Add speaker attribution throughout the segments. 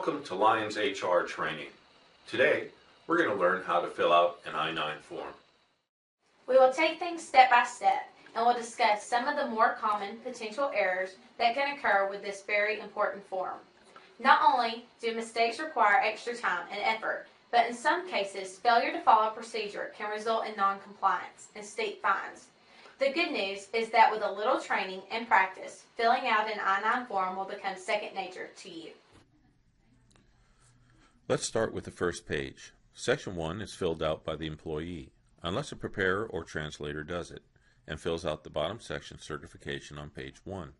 Speaker 1: Welcome to Lions HR training. Today, we're going to learn how to fill out an I-9 form.
Speaker 2: We will take things step by step and we'll discuss some of the more common potential errors that can occur with this very important form. Not only do mistakes require extra time and effort, but in some cases, failure to follow procedure can result in non-compliance and steep fines. The good news is that with a little training and practice, filling out an I-9 form will become second nature to you.
Speaker 1: Let's start with the first page. Section 1 is filled out by the employee, unless a preparer or translator does it, and fills out the bottom section certification on page 1.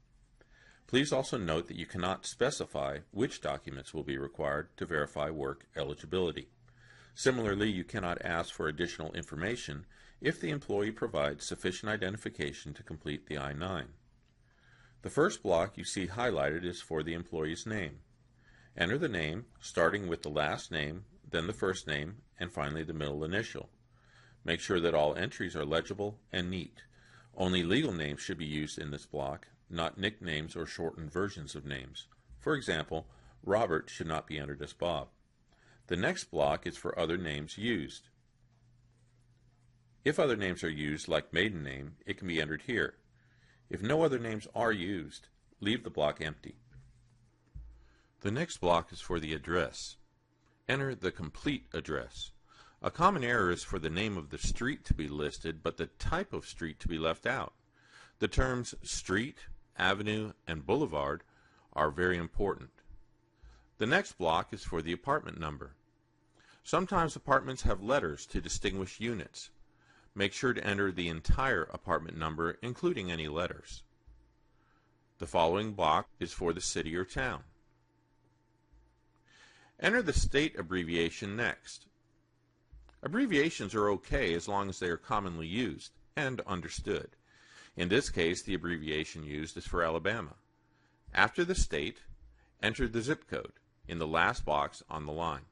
Speaker 1: Please also note that you cannot specify which documents will be required to verify work eligibility. Similarly, you cannot ask for additional information if the employee provides sufficient identification to complete the I-9. The first block you see highlighted is for the employee's name. Enter the name, starting with the last name, then the first name, and finally the middle initial. Make sure that all entries are legible and neat. Only legal names should be used in this block, not nicknames or shortened versions of names. For example, Robert should not be entered as Bob. The next block is for other names used. If other names are used, like maiden name, it can be entered here. If no other names are used, leave the block empty. The next block is for the address. Enter the complete address. A common error is for the name of the street to be listed, but the type of street to be left out. The terms street, avenue, and boulevard are very important. The next block is for the apartment number. Sometimes apartments have letters to distinguish units. Make sure to enter the entire apartment number, including any letters. The following block is for the city or town. Enter the state abbreviation next. Abbreviations are okay as long as they are commonly used and understood. In this case, the abbreviation used is for Alabama. After the state, enter the zip code in the last box on the line.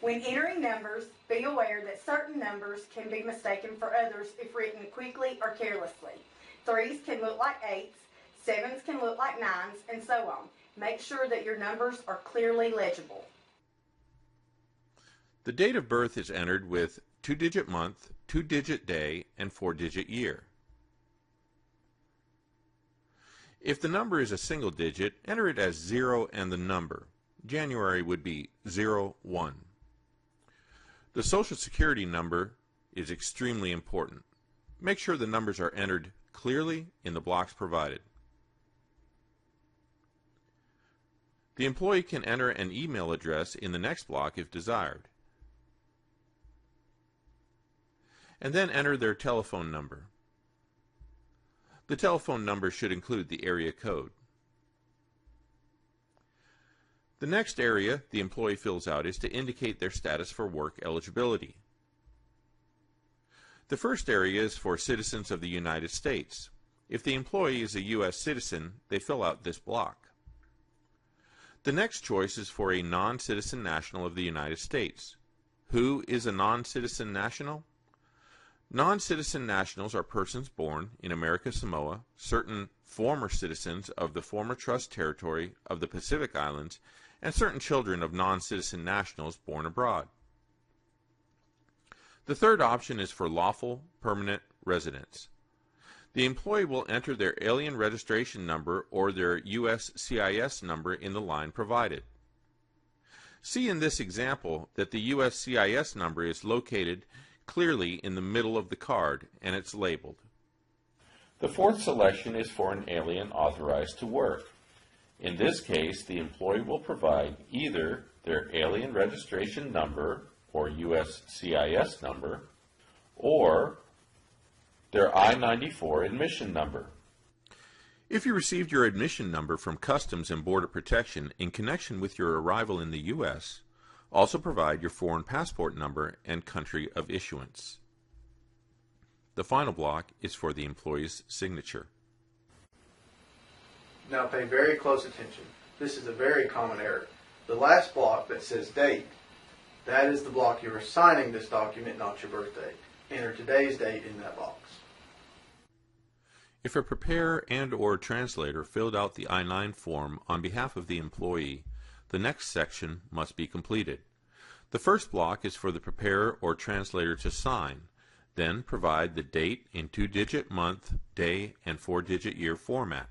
Speaker 3: When entering numbers, be aware that certain numbers can be mistaken for others if written quickly or carelessly. 3s can look like 8s, 7s can look like 9s, and so on. Make sure that your numbers are clearly legible.
Speaker 1: The date of birth is entered with 2-digit month, 2-digit day, and 4-digit year. If the number is a single digit, enter it as 0 and the number. January would be 01. The Social Security number is extremely important. Make sure the numbers are entered clearly in the blocks provided. The employee can enter an email address in the next block if desired, and then enter their telephone number. The telephone number should include the area code. The next area the employee fills out is to indicate their status for work eligibility. The first area is for citizens of the United States. If the employee is a U.S. citizen, they fill out this block. The next choice is for a non-citizen national of the United States. Who is a non-citizen national? Non-citizen nationals are persons born in America Samoa, certain former citizens of the former trust territory of the Pacific Islands, and certain children of non-citizen nationals born abroad. The third option is for lawful permanent residents. The employee will enter their alien registration number or their USCIS number in the line provided. See in this example that the USCIS number is located clearly in the middle of the card and it's labeled. The fourth selection is for an alien authorized to work. In this case, the employee will provide either their alien registration number or USCIS number or their I-94 admission number. If you received your admission number from Customs and Border Protection in connection with your arrival in the U.S., also provide your foreign passport number and country of issuance. The final block is for the employee's signature.
Speaker 4: Now pay very close attention. This is a very common error. The last block that says date, that is the block you're assigning this document, not your birth date. Enter today's date in that box.
Speaker 1: If a preparer and/or translator filled out the I-9 form on behalf of the employee, the next section must be completed. The first block is for the preparer or translator to sign, then provide the date in 2-digit month, day, and 4-digit year format.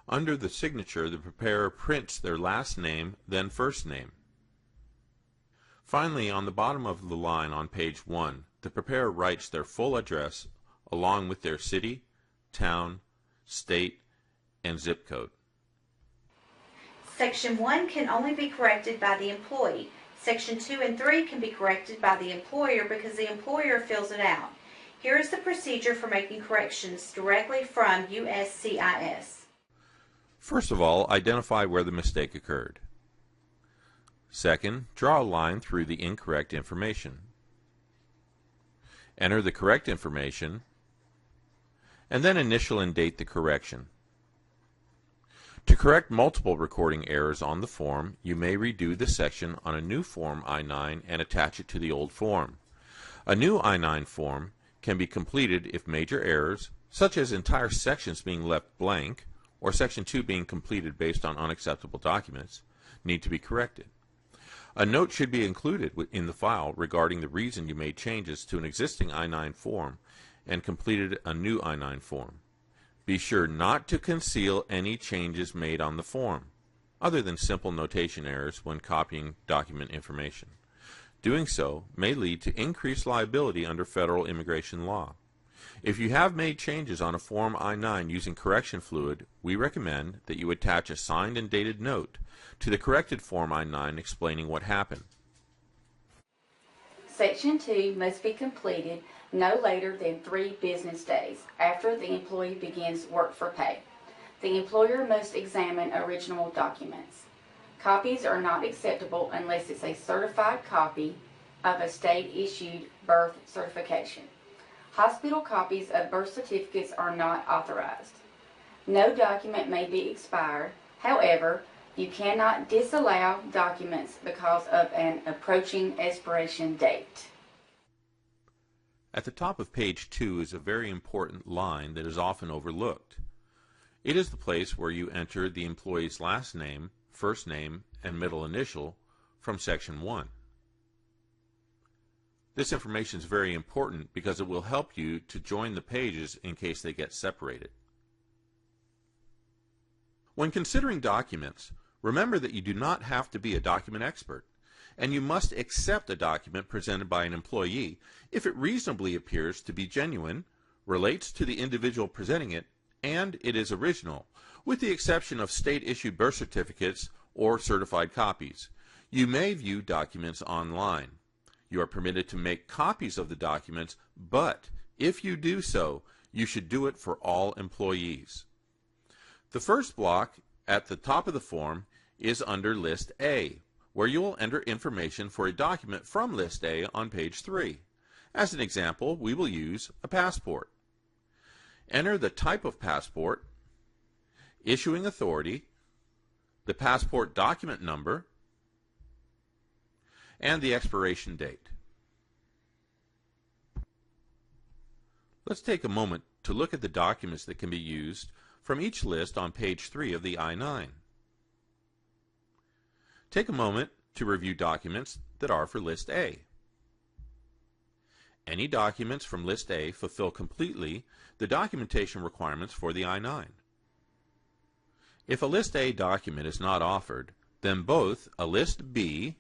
Speaker 1: Under the signature, the preparer prints their last name, then first name. Finally, on the bottom of the line on page 1, the preparer writes their full address along with their city, town, state, and zip code.
Speaker 5: Section 1 can only be corrected by the employee. Section 2 and 3 can be corrected by the employer because the employer fills it out. Here is the procedure for making corrections directly from USCIS.
Speaker 1: First of all, identify where the mistake occurred. Second, draw a line through the incorrect information. Enter the correct information, and then initial and date the correction. To correct multiple recording errors on the form, you may redo the section on a new Form I-9 and attach it to the old form. A new I-9 form can be completed if major errors, such as entire sections being left blank, or Section 2 being completed based on unacceptable documents, need to be corrected. A note should be included in the file regarding the reason you made changes to an existing I-9 form and completed a new I-9 form. Be sure not to conceal any changes made on the form, other than simple notation errors when copying document information. Doing so may lead to increased liability under federal immigration law. If you have made changes on a Form I-9 using correction fluid, we recommend that you attach a signed and dated note to the corrected Form I-9 explaining what happened.
Speaker 6: Section 2 must be completed no later than 3 business days after the employee begins work for pay. The employer must examine original documents. Copies are not acceptable unless it's a certified copy of a state-issued birth certification. Hospital copies of birth certificates are not authorized. No document may be expired. However, you cannot disallow documents because of an approaching expiration date.
Speaker 1: At the top of page 2 is a very important line that is often overlooked. It is the place where you enter the employee's last name, first name, and middle initial from Section 1. This information is very important because it will help you to join the pages in case they get separated. When considering documents, remember that you do not have to be a document expert, and you must accept a document presented by an employee if it reasonably appears to be genuine, relates to the individual presenting it, and it is original, with the exception of state-issued birth certificates or certified copies. You may view documents online. You are permitted to make copies of the documents, but if you do so, you should do it for all employees. The first block at the top of the form is under List A, where you will enter information for a document from List A on page 3. As an example, we will use a passport. Enter the type of passport, issuing authority, the passport document number, and the expiration date. Let's take a moment to look at the documents that can be used from each list on page 3 of the I-9. Take a moment to review documents that are for List A. Any documents from List A fulfill completely the documentation requirements for the I-9. If a List A document is not offered, then both a List B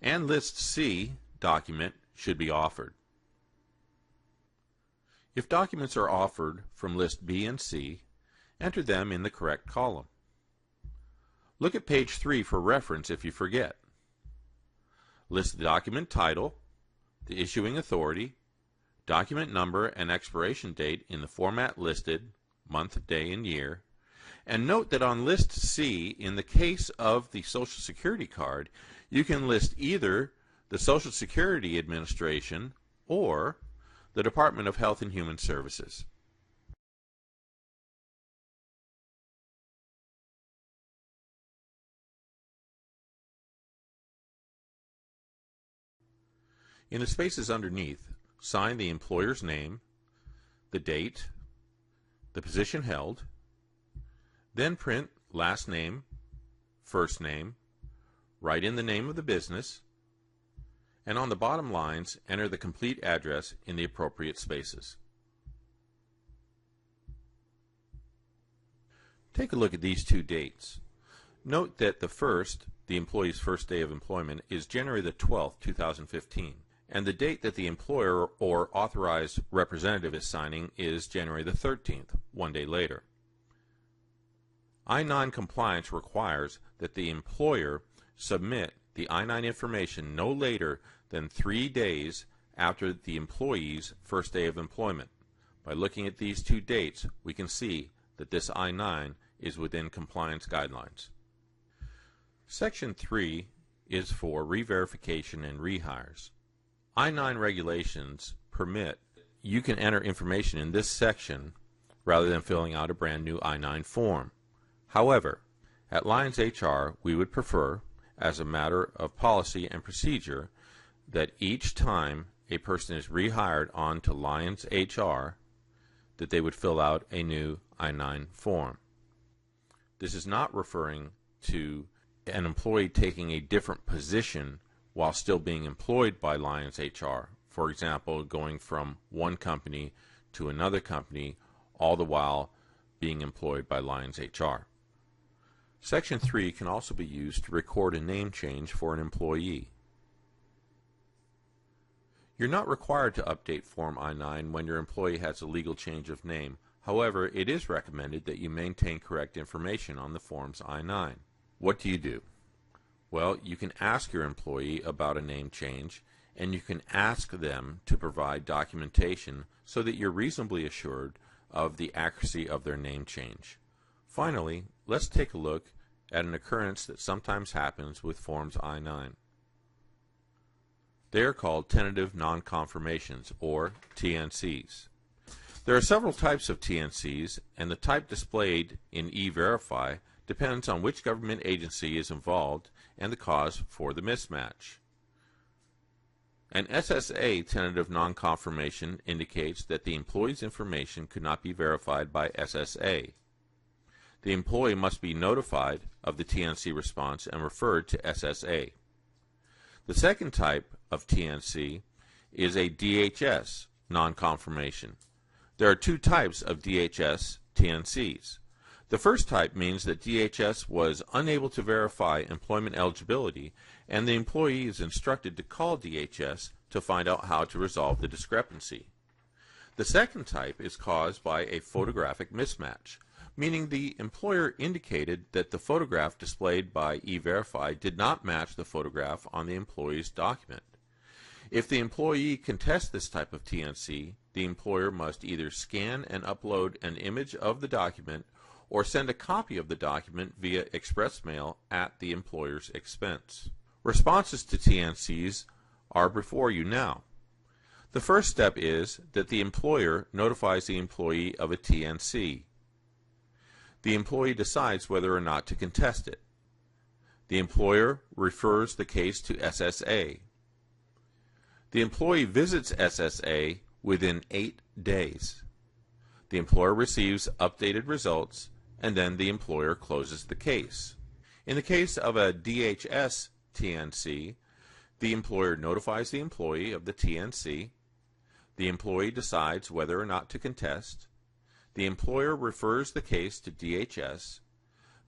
Speaker 1: and List C document should be offered. If documents are offered from List B and C, enter them in the correct column. Look at page 3 for reference if you forget. List the document title, the issuing authority, document number and expiration date in the format listed, month, day, and year, and note that on List C, in the case of the Social Security card, you can list either the Social Security Administration or the Department of Health and Human Services. In the spaces underneath, sign the employer's name, the date, the position held, then print last name, first name, write in the name of the business, and on the bottom lines, enter the complete address in the appropriate spaces. Take a look at these two dates. Note that the employee's first day of employment, is January the 12th, 2015, and the date that the employer or authorized representative is signing is January the 13th, one day later. I-9 compliance requires that the employer submit the I-9 information no later than 3 days after the employee's first day of employment. By looking at these two dates, we can see that this I-9 is within compliance guidelines. Section 3 is for re-verification and rehires. I-9 regulations permit you can enter information in this section rather than filling out a brand new I-9 form. However, at Lions HR, we would prefer, as a matter of policy and procedure, that each time a person is rehired onto Lions HR, that they would fill out a new I-9 form. This is not referring to an employee taking a different position while still being employed by Lions HR. For example, going from one company to another company, all the while being employed by Lions HR. Section 3 can also be used to record a name change for an employee. You're not required to update Form I-9 when your employee has a legal change of name. However, it is recommended that you maintain correct information on the Forms I-9. What do? Well, you can ask your employee about a name change, and you can ask them to provide documentation so that you're reasonably assured of the accuracy of their name change. Finally, let's take a look at an occurrence that sometimes happens with Forms I-9. They are called tentative non-confirmations, or TNCs. There are several types of TNCs, and the type displayed in E-Verify depends on which government agency is involved and the cause for the mismatch. An SSA tentative non-confirmation indicates that the employee's information could not be verified by SSA. The employee must be notified of the TNC response and referred to SSA. The second type of TNC is a DHS non-confirmation. There are two types of DHS TNCs. The first type means that DHS was unable to verify employment eligibility, and the employee is instructed to call DHS to find out how to resolve the discrepancy. The second type is caused by a photographic mismatch, meaning the employer indicated that the photograph displayed by E-Verify did not match the photograph on the employee's document. If the employee contests this type of TNC, the employer must either scan and upload an image of the document or send a copy of the document via express mail at the employer's expense. Responses to TNCs are before you now. The first step is that the employer notifies the employee of a TNC. The employee decides whether or not to contest it. The employer refers the case to SSA. The employee visits SSA within 8 days. The employer receives updated results, and then the employer closes the case. In the case of a DHS TNC, the employer notifies the employee of the TNC. The employee decides whether or not to contest. The employer refers the case to DHS.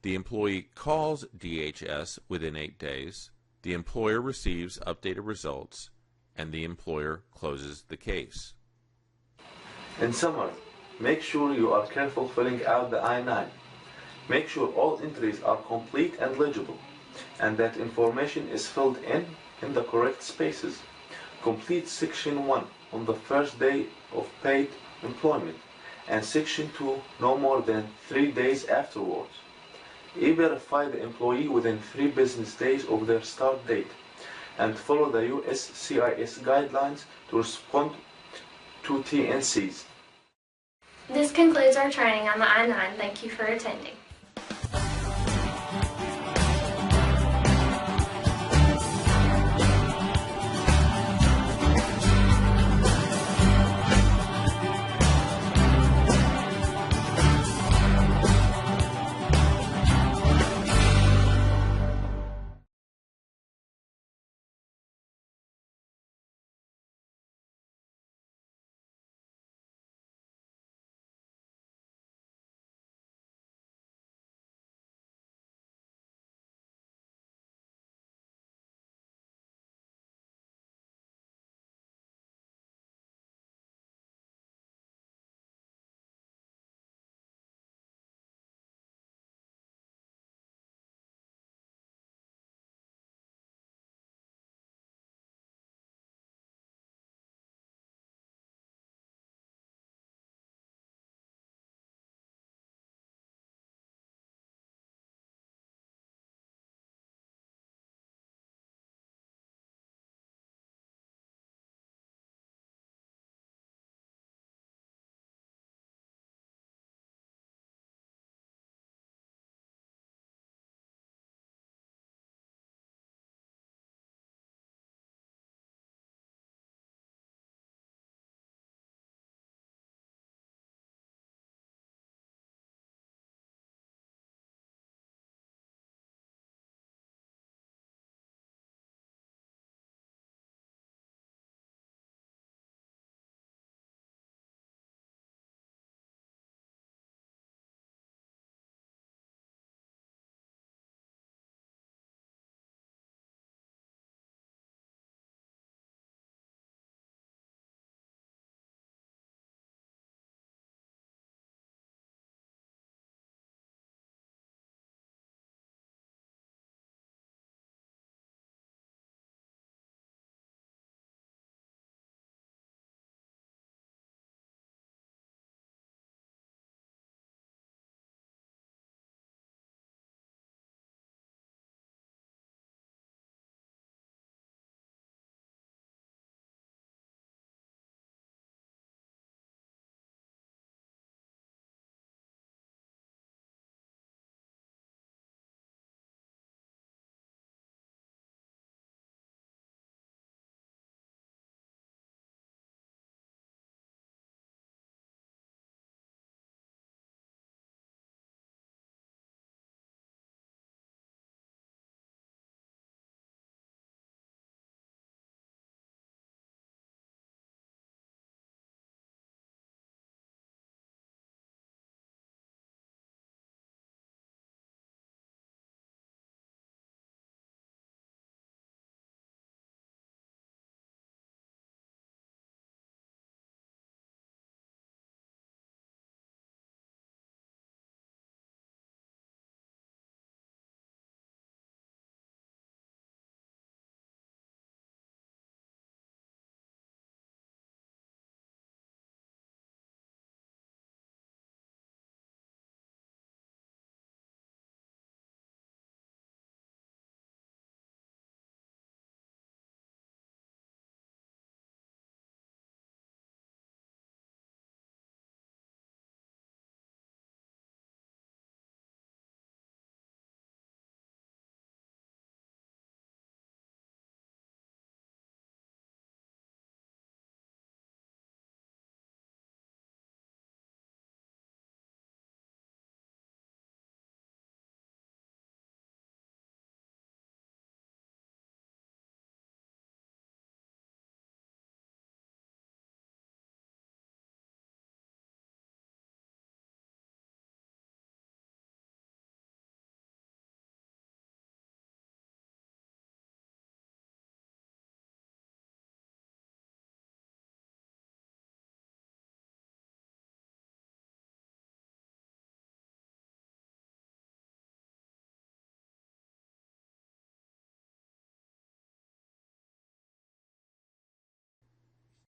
Speaker 1: The employee calls DHS within 8 days. The employer receives updated results, and the employer closes the case.
Speaker 7: In summary, make sure you are careful filling out the I-9. Make sure all entries are complete and legible, and that information is filled in the correct spaces. Complete Section 1 on the first day of paid employment, and Section 2 no more than 3 days afterwards. E-Verify the employee within 3 business days of their start date, and follow the USCIS guidelines to respond to TNCs.
Speaker 8: This concludes our training on the I-9. Thank you for attending.